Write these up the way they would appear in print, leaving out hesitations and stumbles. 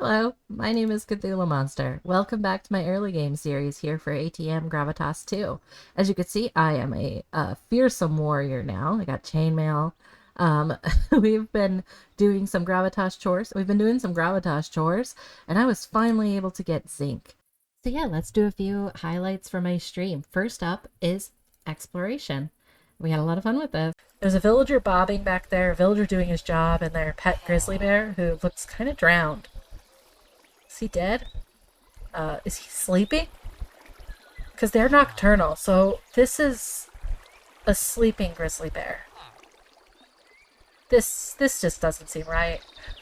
Hello, my name is Cthulhamonster. Welcome back to my early game series here for ATM Gravitas 2. As you can see, I am a fearsome warrior now. I got chainmail. We've been doing some Gravitas chores. And I was finally able to get zinc. So yeah, let's do a few highlights from my stream. First up is exploration. We had a lot of fun with this. There's a villager bobbing back there, a villager doing his job, and their pet grizzly bear who looks kind of drowned. Is he dead? Is he sleeping? Because they're nocturnal, so this is a sleeping grizzly bear. This just doesn't seem right.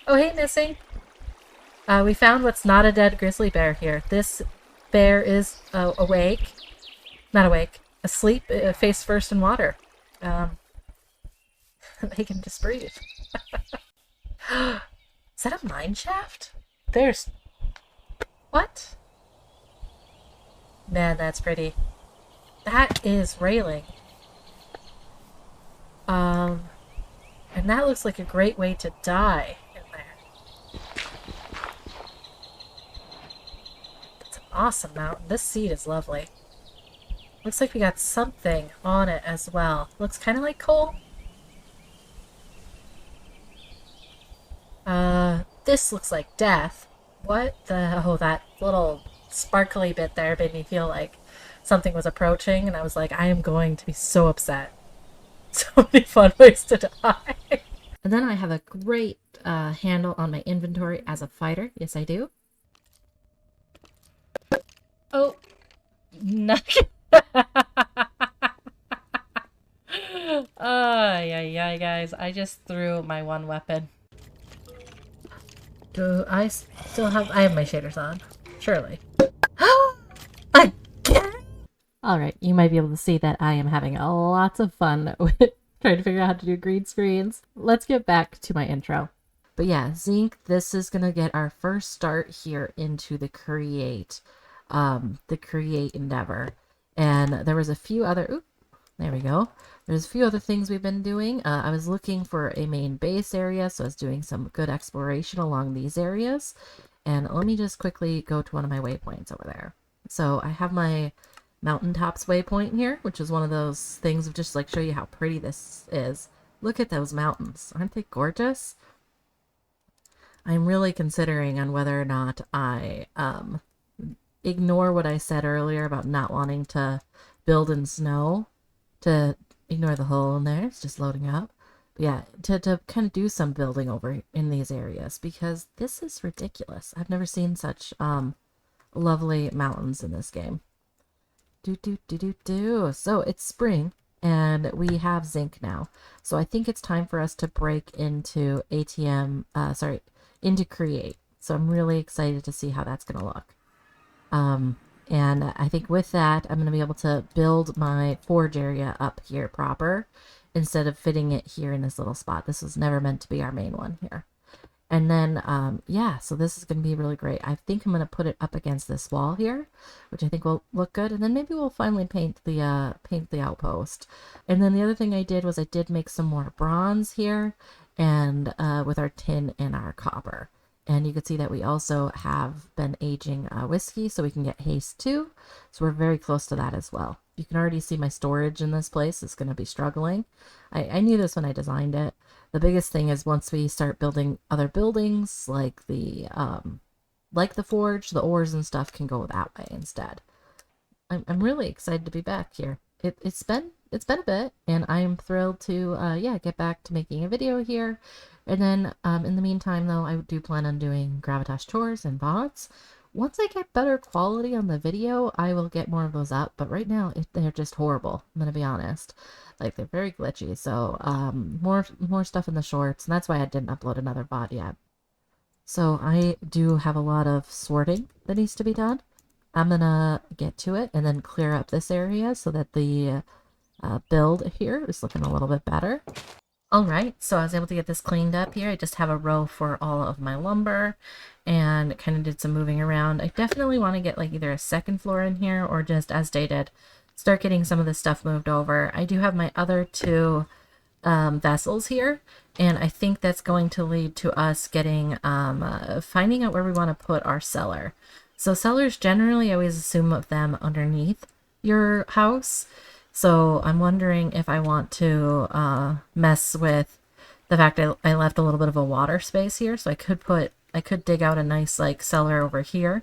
Oh, hey, Missing! We found what's not a dead grizzly bear here. This bear is awake. Not awake. Asleep, face first in water. They can just breathe. Is that a mine shaft? There's... What? Man, that's pretty. That is railing. And that looks like a great way to die in there. That's an awesome mountain. This seat is lovely. Looks like we got something on it as well. Looks kind of like coal. This looks like death. What the... Oh, that little sparkly bit there made me feel like something was approaching, and I was like, I am going to be so upset. So many fun ways to die. And then I have a great handle on my inventory as a fighter. Yes, I do. Oh. No. Yeah, guys. I just threw my one weapon. Do I still have... I have my shaders on. Surely. Again? Alright, you might be able to see that I am having lots of fun with trying to figure out how to do green screens. Let's get back to my intro. But yeah, zinc, this is going to get our first start here into the create endeavor. And there was a few other... Oop, there we go. There's a few other things we've been doing. I was looking for a main base area, so I was doing some good exploration along these areas. And let me just quickly go to one of my waypoints over there. So I have my mountaintops waypoint here, which is one of those things of just like show you how pretty this is. Look at those mountains. Aren't they gorgeous? I'm really considering on whether or not I ignore what I said earlier about not wanting to build in snow, to ignore the hole in there. It's just loading up. But yeah, to kind of do some building over in these areas, because this is ridiculous. I've never seen such lovely mountains in this game. So it's spring and we have zinc now. So I think it's time for us to break into into create. So I'm really excited to see how that's going to look. And I think with that, I'm going to be able to build my forge area up here proper instead of fitting it here in this little spot. This was never meant to be our main one here. And then, yeah, so this is going to be really great. I think I'm going to put it up against this wall here, which I think will look good. And then maybe we'll finally paint the outpost. And then the other thing I did was I did make some more bronze here and with our tin and our copper. And you can see that we also have been aging whiskey, so we can get haste too. So we're very close to that as well. You can already see my storage in this place is going to be struggling. I knew this when I designed it. The biggest thing is once we start building other buildings, like the forge, the ores and stuff can go that way instead. I'm really excited to be back here. It's been a bit, and I am thrilled to yeah, get back to making a video here. And then in the meantime, though, I do plan on doing Gravitas chores and VODs. Once I get better quality on the video, I will get more of those up. But right now, they're just horrible. I'm gonna be honest. Like, they're very glitchy. So more stuff in the shorts, and that's why I didn't upload another VOD yet. So I do have a lot of sorting that needs to be done. I'm gonna get to it and then clear up this area so that the build here is looking a little bit better. Alright, so I was able to get this cleaned up here. I just have a row for all of my lumber and kind of did some moving around. I definitely want to get like either a second floor in here or just, as stated, start getting some of this stuff moved over. I do have my other two vessels here, and I think that's going to lead to us getting finding out where we want to put our cellar. So cellars generally, I always assume of them underneath your house. So I'm wondering if I want to mess with the fact I left a little bit of a water space here, so I could dig out a nice like cellar over here,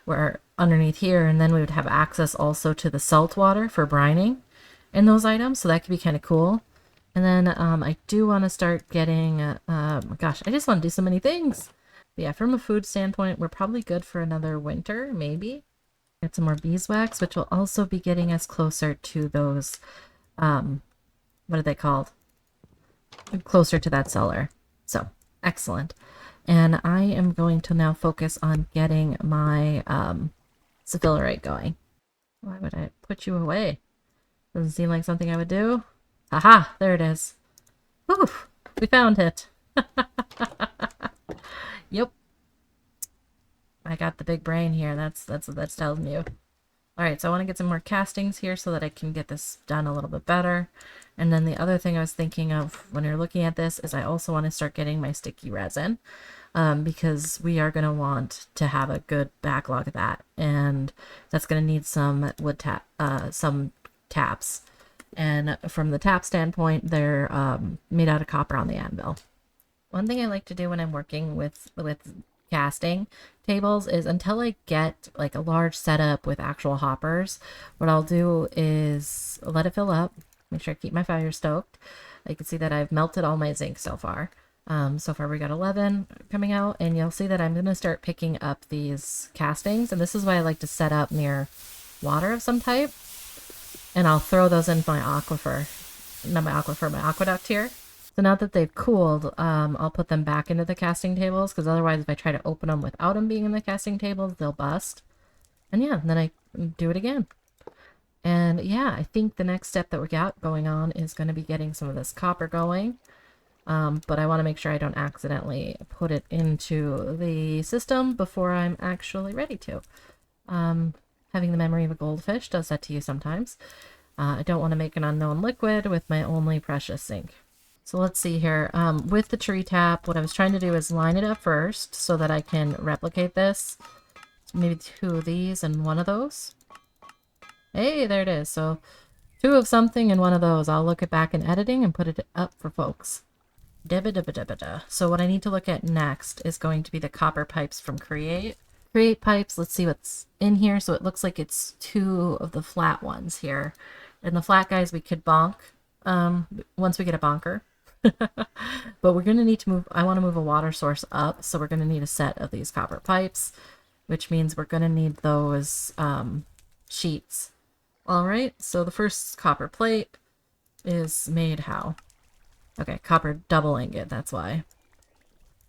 where underneath here, and then we would have access also to the salt water for brining in those items, so that could be kind of cool. And then I do want to start getting, gosh, I just want to do so many things. But yeah, from a food standpoint, we're probably good for another winter, maybe. Get some more beeswax, which will also be getting us closer to those, what are they called? Closer to that cellar. So, excellent. And I am going to now focus on getting my cephaloite going. Why would I put you away? Doesn't seem like something I would do. Aha, there it is. Whew, we found it. Yep. I got the big brain here. That's what that's telling you. All right, so I want to get some more castings here so that I can get this done a little bit better. And then the other thing I was thinking of when you're looking at this is I also want to start getting my sticky resin, because we are going to want to have a good backlog of that. And that's going to need some wood some taps. And from the tap standpoint, they're made out of copper on the anvil. One thing I like to do when I'm working with casting tables is until I get like a large setup with actual hoppers, what I'll do is let it fill up, make sure I keep my fire stoked. You can see that I've melted all my zinc so far. So far we got 11 coming out, and you'll see that I'm going to start picking up these castings, and this is why I like to set up near water of some type, and I'll throw those into my aquifer, not my aquifer, my aqueduct here. So now that they've cooled, I'll put them back into the casting tables, because otherwise if I try to open them without them being in the casting tables, they'll bust. And yeah, then I do it again. And yeah, I think the next step that we got going on is going to be getting some of this copper going. But I want to make sure I don't accidentally put it into the system before I'm actually ready to. Having the memory of a goldfish does that to you sometimes. I don't want to make an unknown liquid with my only precious zinc. So let's see here. With the tree tap, what I was trying to do is line it up first so that I can replicate this. Maybe 2 of these and 1 of those. Hey, there it is. So 2 of something and 1 of those. I'll look it back in editing and put it up for folks. So what I need to look at next is going to be the copper pipes from Create. Create pipes, let's see what's in here. So it looks like it's 2 of the flat ones here. And the flat guys we could bonk once we get a bonker. But we're going to need to move, I want to move a water source up, so we're going to need a set of these copper pipes, which means we're going to need those sheets. Alright, so the first copper plate is made how? Okay, copper double ingot, that's why.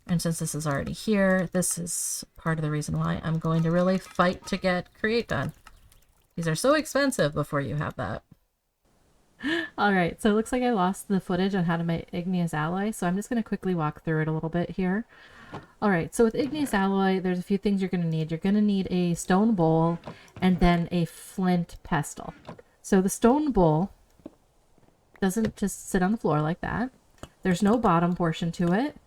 And since this is already here, this is part of the reason why I'm going to really fight to get Create done. These are so expensive before you have that. Alright, so it looks like I lost the footage on how to make igneous alloy, so I'm just going to quickly walk through it a little bit here. Alright, so with igneous alloy, there's a few things you're going to need. You're going to need a stone bowl and then a flint pestle. So the stone bowl doesn't just sit on the floor like that. There's no bottom portion to it.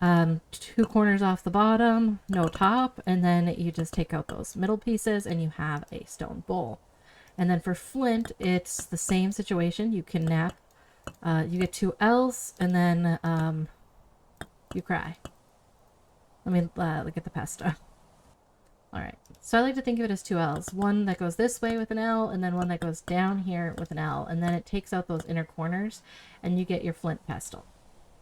2 corners off the bottom, no top, and then you just take out those middle pieces and you have a stone bowl. And then for flint, it's the same situation. You can nap. You get 2 L's, and then you cry. Let me look at the pesto. Alright, so I like to think of it as 2 L's. One that goes this way with an L, and then one that goes down here with an L. And then it takes out those inner corners, and you get your flint pestle.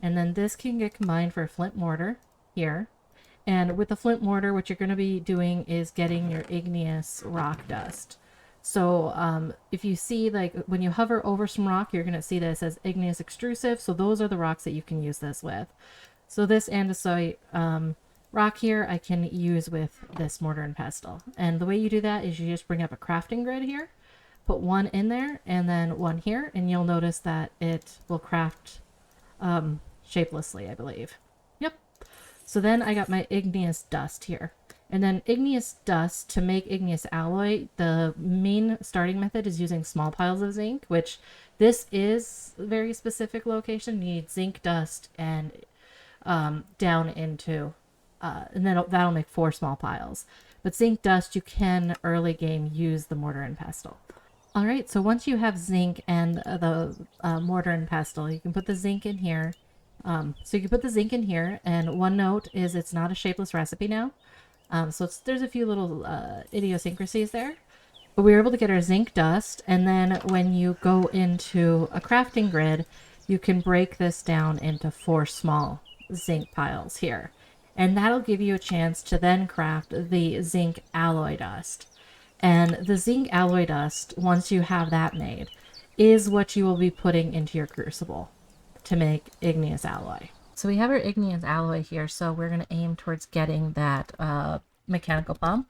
And then this can get combined for a flint mortar here. And with the flint mortar, what you're going to be doing is getting your igneous rock dust. So if you see, like, when you hover over some rock, you're going to see that it says igneous extrusive. So those are the rocks that you can use this with. So this andesite rock here, I can use with this mortar and pestle. And the way you do that is you just bring up a crafting grid here, put 1 in there, and then 1 here, and you'll notice that it will craft shapelessly, I believe. Yep. So then I got my igneous dust here. And then igneous dust, to make igneous alloy, the main starting method is using small piles of zinc, which this is a very specific location. You need zinc dust and down into, and then that'll make 4 small piles. But zinc dust, you can early game use the mortar and pestle. All right, so once you have zinc and the mortar and pestle, you can put the zinc in here. So you can put the zinc in here, and one note is it's not a shapeless recipe now. So there's a few little idiosyncrasies there. But we were able to get our zinc dust, and then when you go into a crafting grid, you can break this down into 4 small zinc piles here. And that'll give you a chance to then craft the zinc alloy dust. And the zinc alloy dust, once you have that made, is what you will be putting into your crucible to make igneous alloy. So we have our igneous alloy here, so we're going to aim towards getting that mechanical pump.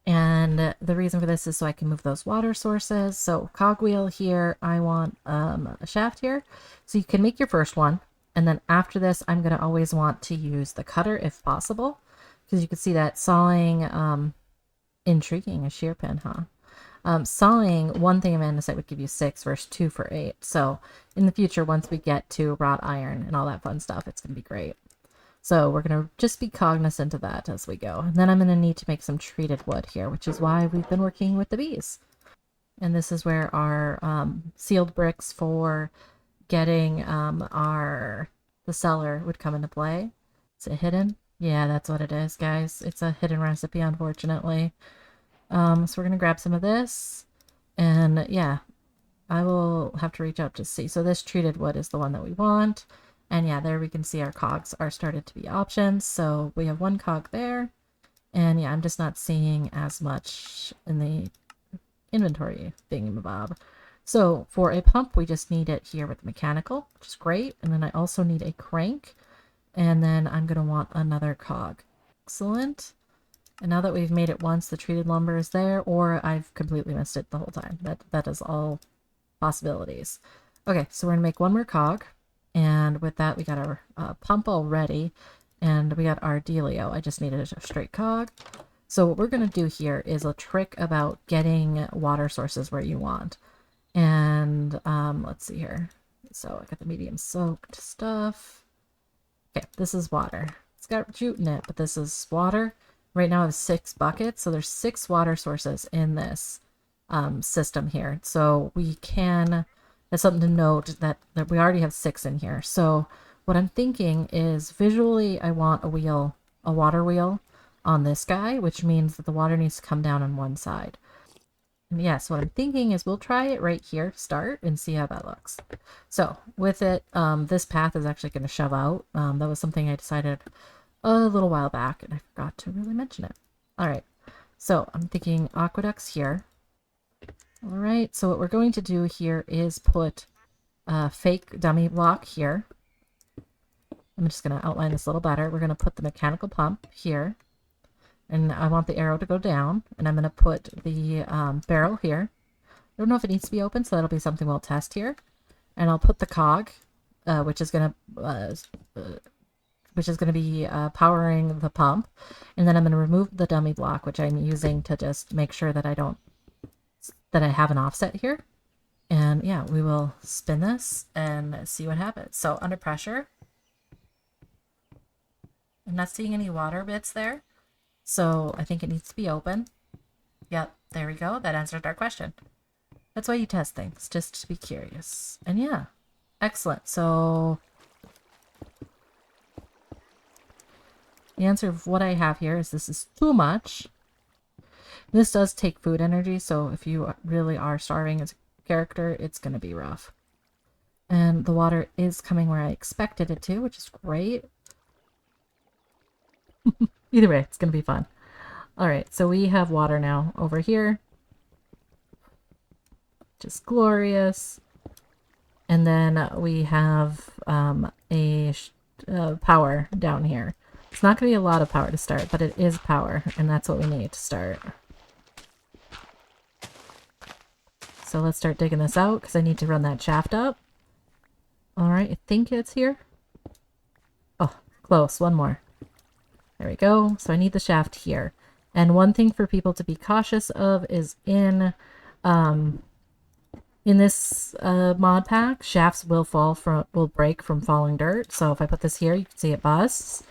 And the reason for this is so I can move those water sources. So cogwheel here, I want a shaft here. So you can make your first one. And then after this, I'm going to always want to use the cutter if possible. Because you can see that sawing... intriguing, a shear pin, huh? Sawing 1 thing of andesite would give you 6 versus 2 for 8. So in the future, once we get to wrought iron and all that fun stuff, it's going to be great. So we're going to just be cognizant of that as we go. And then I'm going to need to make some treated wood here, which is why we've been working with the bees. And this is where our sealed bricks for getting the cellar would come into play. Is it hidden? Yeah, that's what it is, guys. It's a hidden recipe, unfortunately. So we're going to grab some of this. And yeah, I will have to reach out to see. So this treated wood is the one that we want. And yeah, there we can see our cogs are started to be options. So we have 1 cog there. And yeah, I'm just not seeing as much in the inventory thingamabob. So for a pump, we just need it here with mechanical, which is great. And then I also need a crank. And then I'm going to want another cog. Excellent. And now that we've made it once, the treated lumber is there, or I've completely missed it the whole time. That is all possibilities. Okay, so we're going to make 1 more cog. And with that, we got our pump already. And we got our dealio. I just needed a straight cog. So what we're going to do here is a trick about getting water sources where you want. And let's see here. So I got the medium soaked stuff. Okay, this is water. It's got jute in it, but this is water. Right now I have 6 buckets, so there's 6 water sources in this system here. So we can, that's something to note that we already have 6 in here. So what I'm thinking is visually I want a water wheel on this guy, which means that the water needs to come down on one side. And yes, what I'm thinking is we'll try it right here to start and see how that looks. So with it, this path is actually going to shove out. That was something I decided a little while back and I forgot to really mention it. All right, so I'm thinking aqueducts here. All right, so what we're going to do here is put a fake dummy block here. I'm just going to outline this a little better. We're going to put the mechanical pump here. And I want the arrow to go down. And I'm going to put the barrel here. I don't know if it needs to be open, so that'll be something we'll test here. And I'll put the cog, which is going to be powering the pump. And then I'm going to remove the dummy block, which I'm using to just make sure that I have an offset here. And yeah, we will spin this and see what happens. So under pressure, I'm not seeing any water bits there. So I think it needs to be open. Yep, there we go. That answered our question. That's why you test things, just to be curious. And yeah, excellent. So the answer of what I have here is this is too much. This does take food energy, so if you really are starving as a character, it's going to be rough. And the water is coming where I expected it to, which is great. Either way, it's going to be fun. All right, so we have water now over here. Just glorious. And then we have a power down here. It's not going to be a lot of power to start, but it is power, and that's what we need to start. So let's start digging this out, because I need to run that shaft up. All right, I think it's here. Oh, close. One more. There we go. So I need the shaft here. And one thing for people to be cautious of is in this mod pack, shafts will break from falling dirt. So if I put this here, you can see it busts.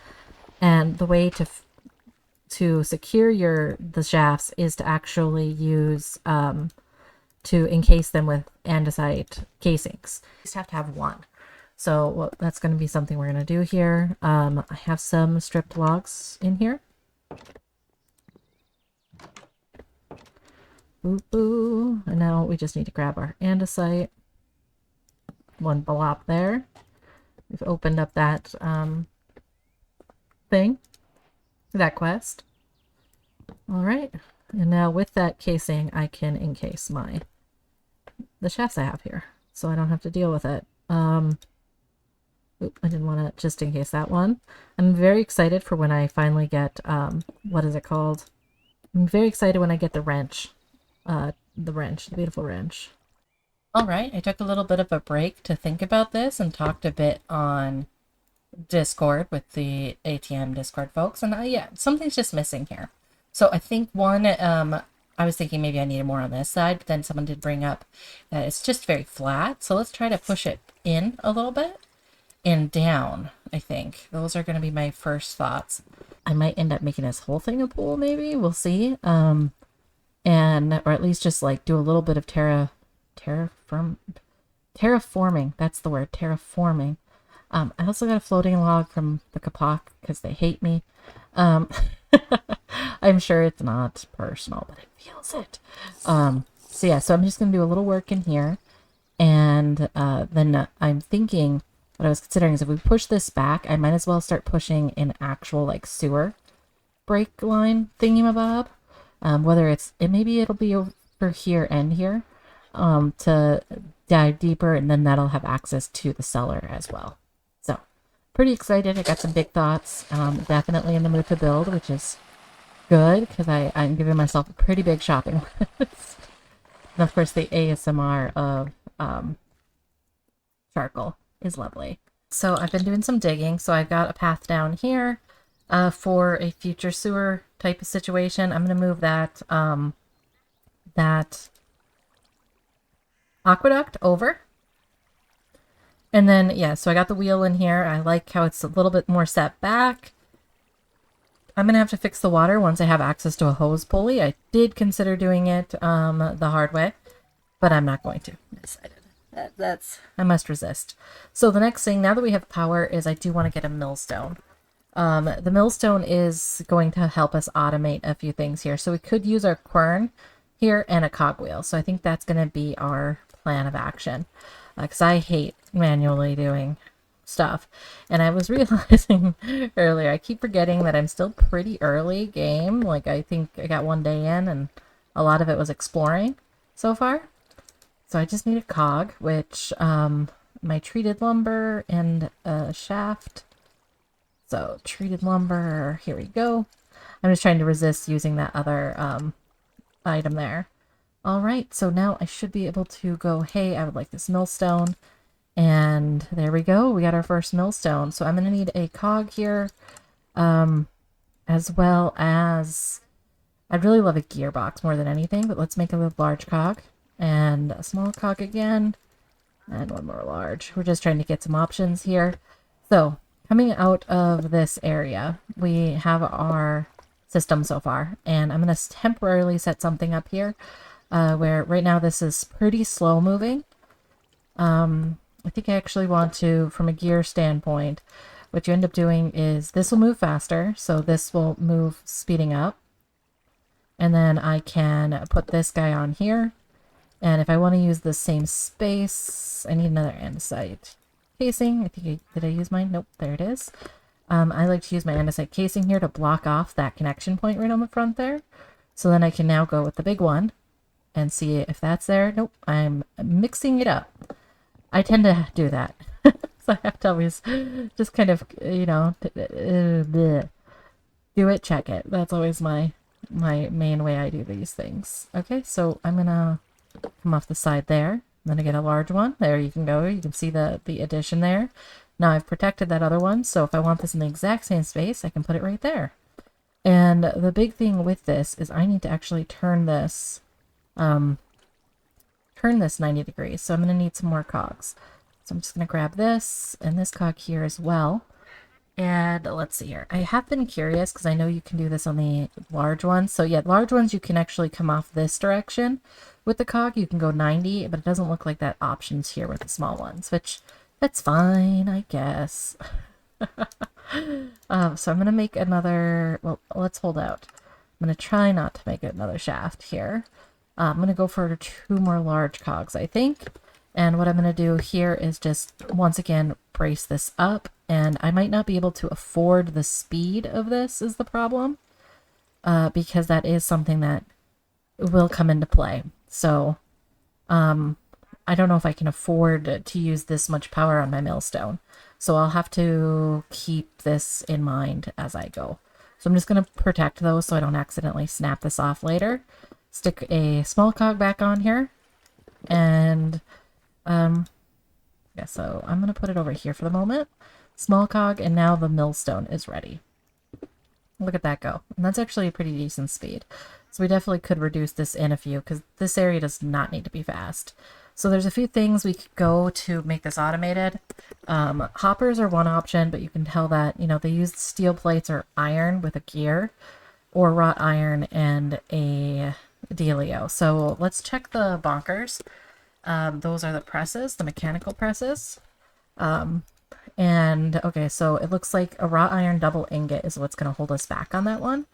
And the way to secure the shafts is to actually use to encase them with andesite casings. You just have to have one. So that's going to be something we're going to do here. I have some stripped logs in here. Boo. And now we just need to grab our andesite. One blob there. We've opened up that thing. That quest. Alright. And now with that casing, I can encase the shafts I have here. So I don't have to deal with it. Oop, I didn't want to just encase that one. I'm very excited for when I finally get, what is it called? I'm very excited when I get the wrench. The beautiful wrench. Alright, I took a little bit of a break to think about this and talked a bit on Discord with the ATM Discord folks. And yeah, something's just missing here. So I think one, I was thinking maybe I needed more on this side, but then someone did bring up that it's just very flat. So let's try to push it in a little bit and down, I think. Those are going to be my first thoughts. I might end up making this whole thing a pool, maybe. We'll see. Or at least just like do a little bit of terraforming. That's the word, terraforming. I also got a floating log from the Kapak because they hate me. I'm sure it's not personal, but it feels it. So yeah, so I'm just going to do a little work in here. And then I'm thinking, what I was considering is if we push this back, I might as well start pushing an actual like sewer break line thingamabob. Whether maybe it'll be over here and here to dive deeper, and then that'll have access to the cellar as well. So pretty excited. I got some big thoughts. Definitely in the mood to build, which is good because I'm giving myself a pretty big shopping list. And of course the ASMR of charcoal is lovely. So I've been doing some digging. So I've got a path down here for a future sewer type of situation. I'm going to move that aqueduct over. And then, yeah, so I got the wheel in here. I like how it's a little bit more set back. I'm going to have to fix the water once I have access to a hose pulley. I did consider doing it the hard way, but I'm not going to. I decided. I must resist. So the next thing, now that we have power, is I do want to get a millstone. The millstone is going to help us automate a few things here. So we could use our quern here and a cogwheel. So I think that's going to be our plan of action. Because I hate manually doing stuff. And I was realizing earlier, I keep forgetting that I'm still pretty early game. Like, I think I got one day in and a lot of it was exploring so far. So I just need a cog, which my treated lumber and a shaft. So treated lumber, here we go. I'm just trying to resist using that other item there. All right, so now I should be able to go, hey, I would like this millstone. And there we go. We got our first millstone. So I'm going to need a cog here, as well as, I'd really love a gearbox more than anything, but let's make a large cog and a small cog again, and one more large. We're just trying to get some options here. So coming out of this area, we have our system so far, and I'm going to temporarily set something up here, where right now this is pretty slow moving. I think I actually want to, from a gear standpoint, what you end up doing is this will move faster, so this will move speeding up. And then I can put this guy on here. And if I want to use the same space, I need another andesite casing. I think did I use mine? Nope, there it is. I like to use my andesite casing here to block off that connection point right on the front there. So then I can now go with the big one and see if that's there. Nope, I'm mixing it up. I tend to do that. So I have to always just kind of, you know, do it, check it. That's always my main way I do these things. Okay, so I'm gonna come off the side there. I'm gonna get a large one. There you can go. You can see the addition there. Now I've protected that other one, so if I want this in the exact same space, I can put it right there. And the big thing with this is I need to actually turn this 90 degrees. So I'm going to need some more cogs. So I'm just going to grab this and this cog here as well. And let's see here. I have been curious because I know you can do this on the large ones. So yeah, large ones you can actually come off this direction. With the cog you can go 90, but it doesn't look like that option's here with the small ones, which that's fine, I guess. So I'm going to make another, well, let's hold out. I'm going to try not to make another shaft here. I'm going to go for 2 more large cogs, I think. And what I'm going to do here is just, once again, brace this up. And I might not be able to afford the speed of this is the problem. Because that is something that will come into play. So, I don't know if I can afford to use this much power on my millstone. So I'll have to keep this in mind as I go. So I'm just going to protect those so I don't accidentally snap this off later. Stick a small cog back on here. And, yeah, so I'm going to put it over here for the moment. Small cog, and now the millstone is ready. Look at that go. And that's actually a pretty decent speed. So we definitely could reduce this in a few, because this area does not need to be fast. So there's a few things we could go to make this automated. Hoppers are one option, but you can tell that, you know, they use steel plates or iron with a gear, or wrought iron and a dealio. So let's check the bonkers. Those are the presses, the mechanical presses. And okay, so it looks like a wrought iron double ingot is what's going to hold us back on that one.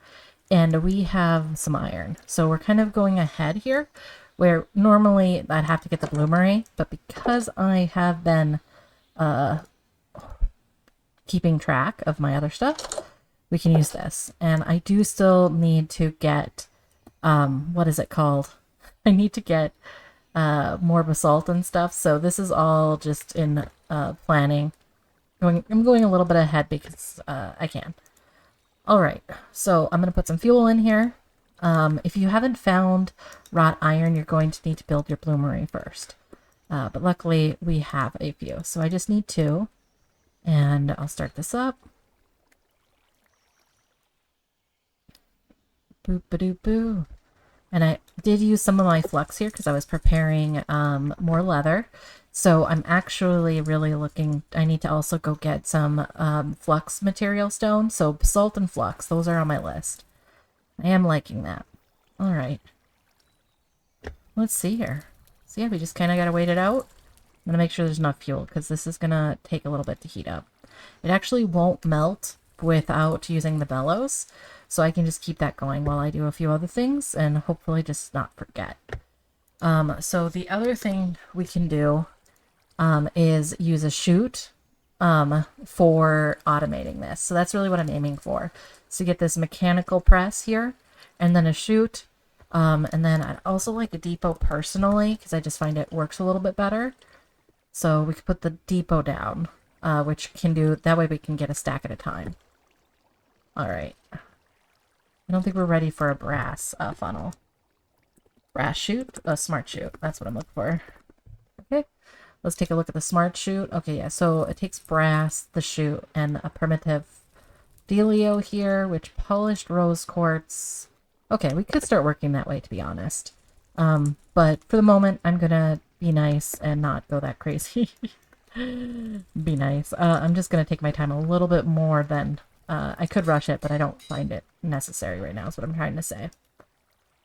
And we have some iron. So we're kind of going ahead here, where normally I'd have to get the bloomery, but because I have been keeping track of my other stuff, we can use this. And I do still need to get, what is it called? I need to get more basalt and stuff. So this is all just in planning. I'm going a little bit ahead because I can. All right, so I'm going to put some fuel in here. If you haven't found wrought iron, you're going to need to build your bloomery first. But luckily, we have a few. So I just need 2. And I'll start this up. Boop-a-doop-boo. And I did use some of my flux here because I was preparing more leather. So I'm actually really looking, I need to also go get some flux material stone. So basalt and flux, those are on my list. I am liking that. All right. Let's see here. So yeah, we just kind of got to wait it out. I'm going to make sure there's enough fuel because this is going to take a little bit to heat up. It actually won't melt without using the bellows. So I can just keep that going while I do a few other things and hopefully just not forget. So the other thing we can do is use a chute for automating this. So that's really what I'm aiming for. So get this mechanical press here and then a chute. And then I'd also like a depot personally because I just find it works a little bit better. So we could put the depot down, which can do, that way we can get a stack at a time. All right. I don't think we're ready for a brass funnel. Brass chute? A smart chute. That's what I'm looking for. Okay. Let's take a look at the smart chute. Okay, yeah, so it takes brass, the chute, and a primitive dealio here, which polished rose quartz. Okay, we could start working that way, to be honest. But for the moment, I'm gonna be nice and not go that crazy. Be nice. I'm just gonna take my time a little bit more than... I could rush it, but I don't find it necessary right now, is what I'm trying to say.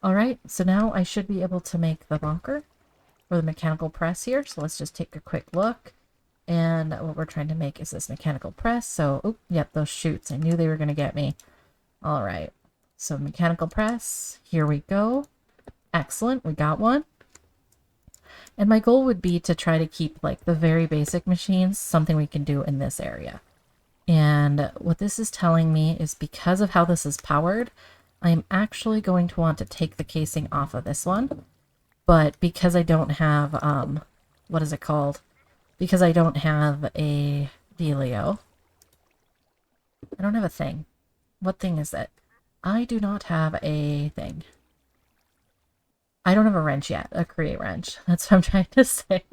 Alright, so now I should be able to make the bunker for the mechanical press here. So let's just take a quick look. And what we're trying to make is this mechanical press. So, oh, yep, those chutes. I knew they were going to get me. Alright, so mechanical press. Here we go. Excellent, we got one. And my goal would be to try to keep, like, the very basic machines, something we can do in this area. And what this is telling me is because of how this is powered, I'm actually going to want to take the casing off of this one. But because I don't have, what is it called? Because I don't have a dealio. I don't have a thing. What thing is it? I do not have a thing. I don't have a wrench yet, a create wrench. That's what I'm trying to say.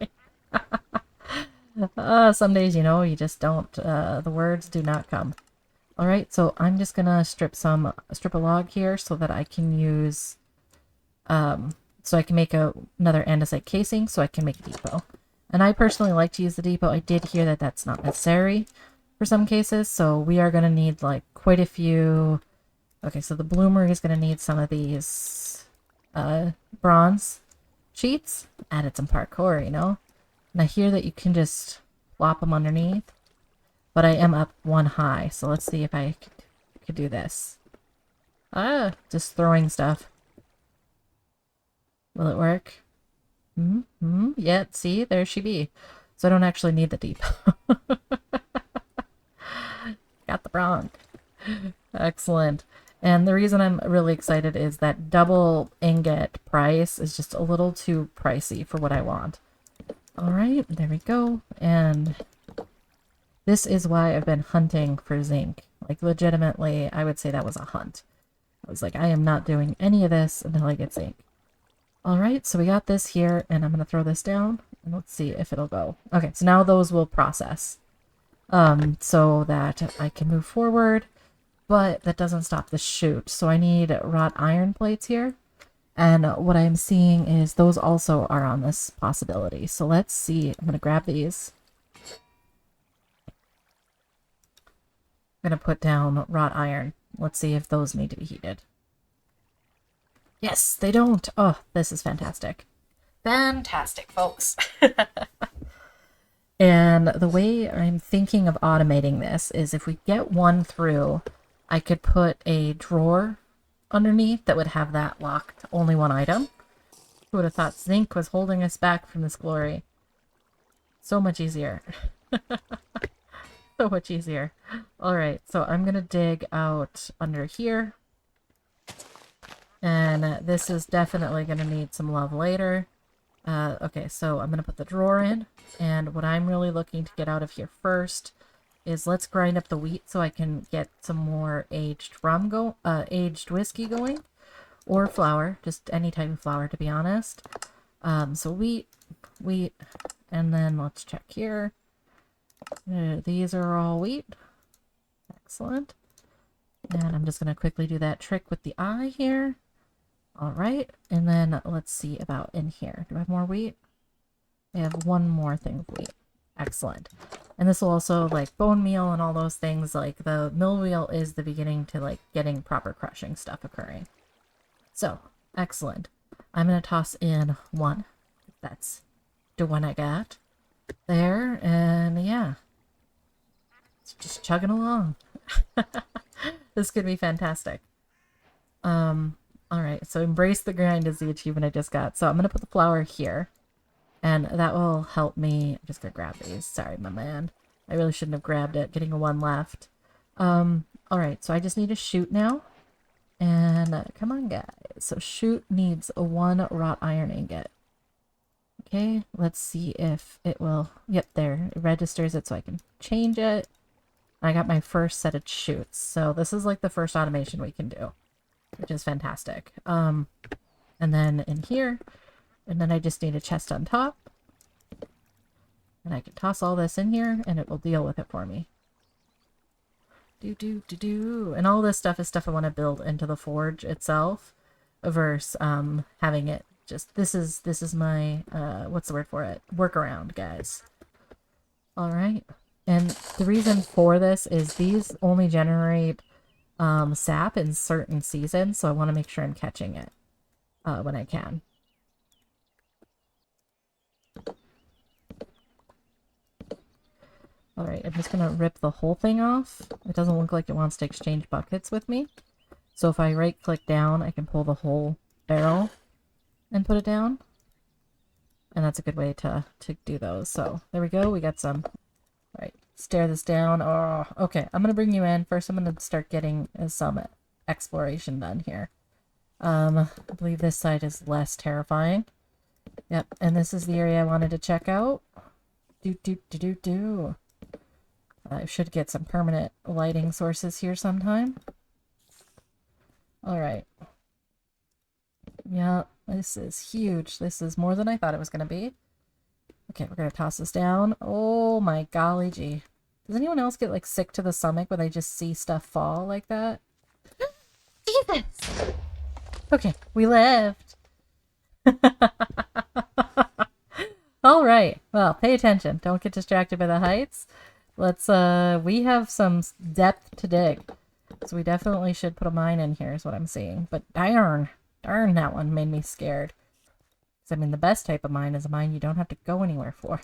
Some days, you know, you just don't, the words do not come. All right, so I'm just gonna strip a log here so that I can use, so I can make another andesite casing so I can make a depot. And I personally like to use the depot. I did hear that that's not necessary for some cases, so we are gonna need like quite a few. Okay, so the bloomer is gonna need some of these bronze sheets. Added some parkour, you know. And I hear that you can just flop them underneath. But I am up one high, so let's see if I could do this. Ah, just throwing stuff. Will it work? Yeah, see, there she be. So I don't actually need the depot. Got the bronze. Excellent. And the reason I'm really excited is that double ingot price is just a little too pricey for what I want. All right, there we go. And this is why I've been hunting for zinc. Like, legitimately, I would say that was a hunt. I was like, I am not doing any of this until I get zinc. Alright, so we got this here, and I'm going to throw this down, and let's see if it'll go. Okay, so now those will process, so that I can move forward, but that doesn't stop the chute. So I need wrought iron plates here, and what I'm seeing is those also are on this possibility. So let's see. I'm going to grab these. I'm going to put down wrought iron. Let's see if those need to be heated. Yes, they don't. Oh, this is fantastic. Fantastic, folks. And the way I'm thinking of automating this is if we get one through, I could put a drawer underneath that would have that locked only one item. Who would have thought zinc was holding us back from this glory? So much easier. So much easier. Alright, so I'm going to dig out under here. And this is definitely going to need some love later. Okay, so I'm going to put the drawer in. And what I'm really looking to get out of here first is let's grind up the wheat so I can get some more aged aged whiskey going. Or flour, just any type of flour to be honest. So wheat, and then let's check here. These are all wheat. Excellent. And I'm just going to quickly do that trick with the eye here. All right, and then let's see about in here. Do I have more wheat? I have one more thing of wheat. Excellent. And this will also, like, bone meal and all those things, like, the mill wheel is the beginning to, like, getting proper crushing stuff occurring. So, excellent. I'm going to toss in one. That's the one I got. There, and yeah. It's just chugging along. This could be fantastic. Alright, so embrace the grind is the achievement I just got. So I'm going to put the flour here. And that will help me. I'm just going to grab these. Sorry, my man. I really shouldn't have grabbed it. Getting a one left. Alright, so I just need a chute now. And come on, guys. So chute needs a one wrought iron ingot. Okay, let's see if it will. Yep, there. It registers it so I can change it. I got my first set of chutes. So this is like the first automation we can do, which is fantastic. And then in here, and then I just need a chest on top. And I can toss all this in here and it will deal with it for me. And all this stuff is stuff I want to build into the forge itself versus having it just, this is my, what's the word for it? Workaround, guys. All right. And the reason for this is these only generate sap in certain seasons, so I want to make sure I'm catching it when I can. Alright, I'm just going to rip the whole thing off. It doesn't look like it wants to exchange buckets with me. So if I right-click down, I can pull the whole barrel and put it down. And that's a good way to do those. So there we go, we got some. Alright, stare this down. Oh, okay, I'm going to bring you in. First, I'm going to start getting some exploration done here. I believe this side is less terrifying. Yep, and this is the area I wanted to check out. I should get some permanent lighting sources here sometime. Alright. Yeah, this is huge. This is more than I thought it was going to be. Okay, we're going to toss this down. Oh my golly gee. Does anyone else get like sick to the stomach when they just see stuff fall like that? Jesus! Okay, we lived. All right. Well, pay attention. Don't get distracted by the heights. Let's, we have some depth to dig. So we definitely should put a mine in here is what I'm seeing. But darn, that one made me scared. Because, I mean, the best type of mine is a mine you don't have to go anywhere for.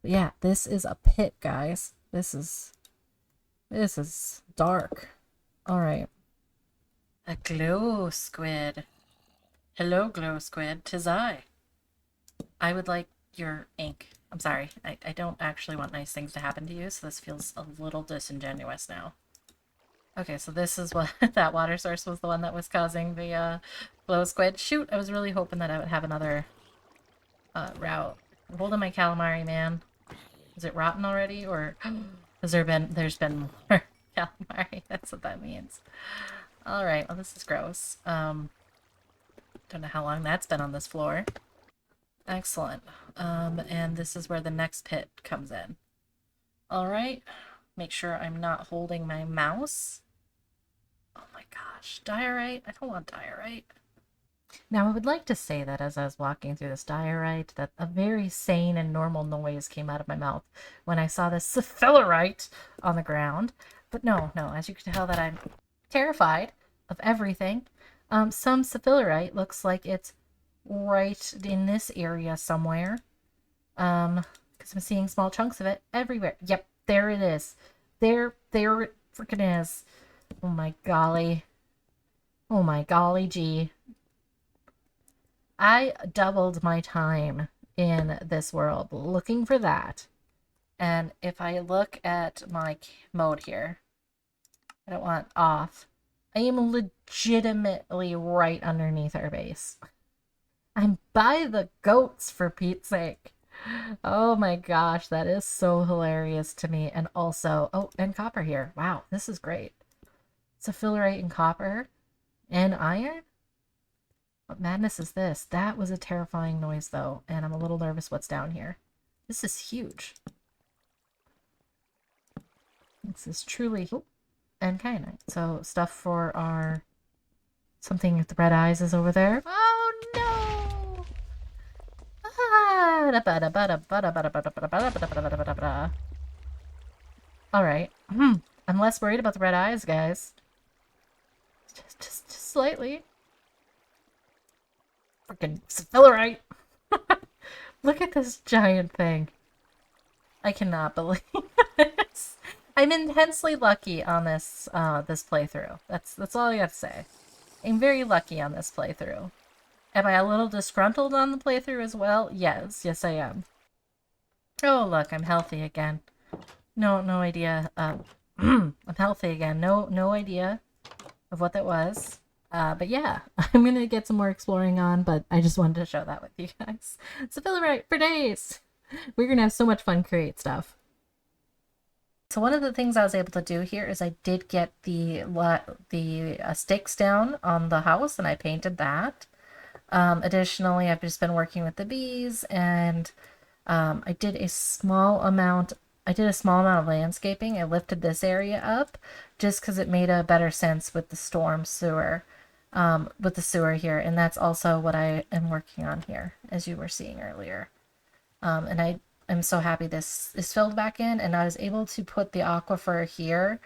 But yeah, this is a pit, guys. This is dark. All right. A glow squid. Hello, glow squid. 'Tis I. I would like your ink. I'm sorry. I don't actually want nice things to happen to you, so this feels a little disingenuous now. Okay, so this is what that water source was the one that was causing the glow squid. Shoot, I was really hoping that I would have another route. I'm holding my calamari, man. Is it rotten already, or has there's been more calamari? That's what that means. All right, well, this is gross. Don't know how long that's been on this floor. Excellent. And this is where the next pit comes in. All right. Make sure I'm not holding my mouse. Oh my gosh. Diorite? I don't want diorite. Now, I would like to say that as I was walking through this diorite, that a very sane and normal noise came out of my mouth when I saw this sphalerite on the ground. But no, as you can tell that I'm terrified of everything. Some sphalerite looks like it's right in this area somewhere. Because I'm seeing small chunks of it everywhere. Yep, there it is. There it freaking is. Oh my golly. Oh my golly gee. I doubled my time in this world looking for that. And if I look at my mode here, I don't want off. I am legitimately right underneath our base. I'm by the goats, for Pete's sake. Oh my gosh, that is so hilarious to me. And also, oh, and copper here. Wow, this is great. Sphalerite and copper and iron? What madness is this? That was a terrifying noise, though, and I'm a little nervous what's down here. This is huge. This is truly... Oh, and kyanite. So, stuff for our... Something with the red eyes is over there. Oh, no! Alright. I'm less worried about the red eyes, guys. Just slightly. Freaking sphalerite. Look at this giant thing. I cannot believe this. I'm intensely lucky on this this playthrough. That's all I have to say. I'm very lucky on this playthrough. Am I a little disgruntled on the playthrough as well? Yes, I am. Oh, look, I'm healthy again. No idea. I'm healthy again. No idea of what that was. But yeah, I'm gonna get some more exploring on, but I just wanted to show that with you guys. Sphalerite for days! We're gonna have so much fun create stuff. So one of the things I was able to do here is I did get the stakes down on the house, and I painted that. Additionally, I've just been working with the bees, and I did a small amount of landscaping. I lifted this area up just because it made a better sense with the storm sewer, with the sewer here, and that's also what I am working on here, as you were seeing earlier. And I'm so happy this is filled back in, and I was able to put the aquifer here,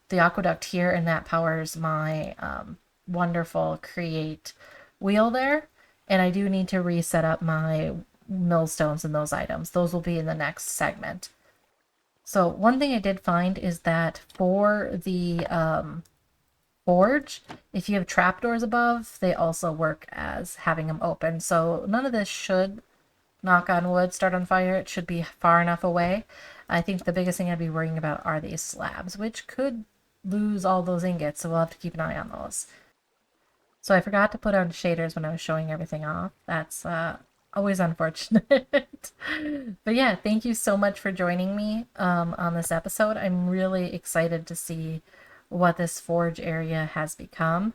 the aqueduct here, and that powers my wonderful create wheel there. And I do need to reset up my millstones and those items. Those will be in the next segment. So one thing I did find is that for the forge, if you have trapdoors above, they also work as having them open. So none of this should, knock on wood, start on fire. It should be far enough away. I think the biggest thing I'd be worrying about are these slabs, which could lose all those ingots, so we'll have to keep an eye on those. So I forgot to put on shaders when I was showing everything off. That's always unfortunate. But yeah, thank you so much for joining me on this episode. I'm really excited to see what this forge area has become.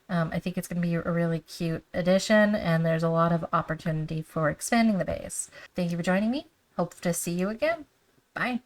I think it's going to be a really cute addition, and there's a lot of opportunity for expanding the base. Thank you for joining me. Hope to see you again. Bye.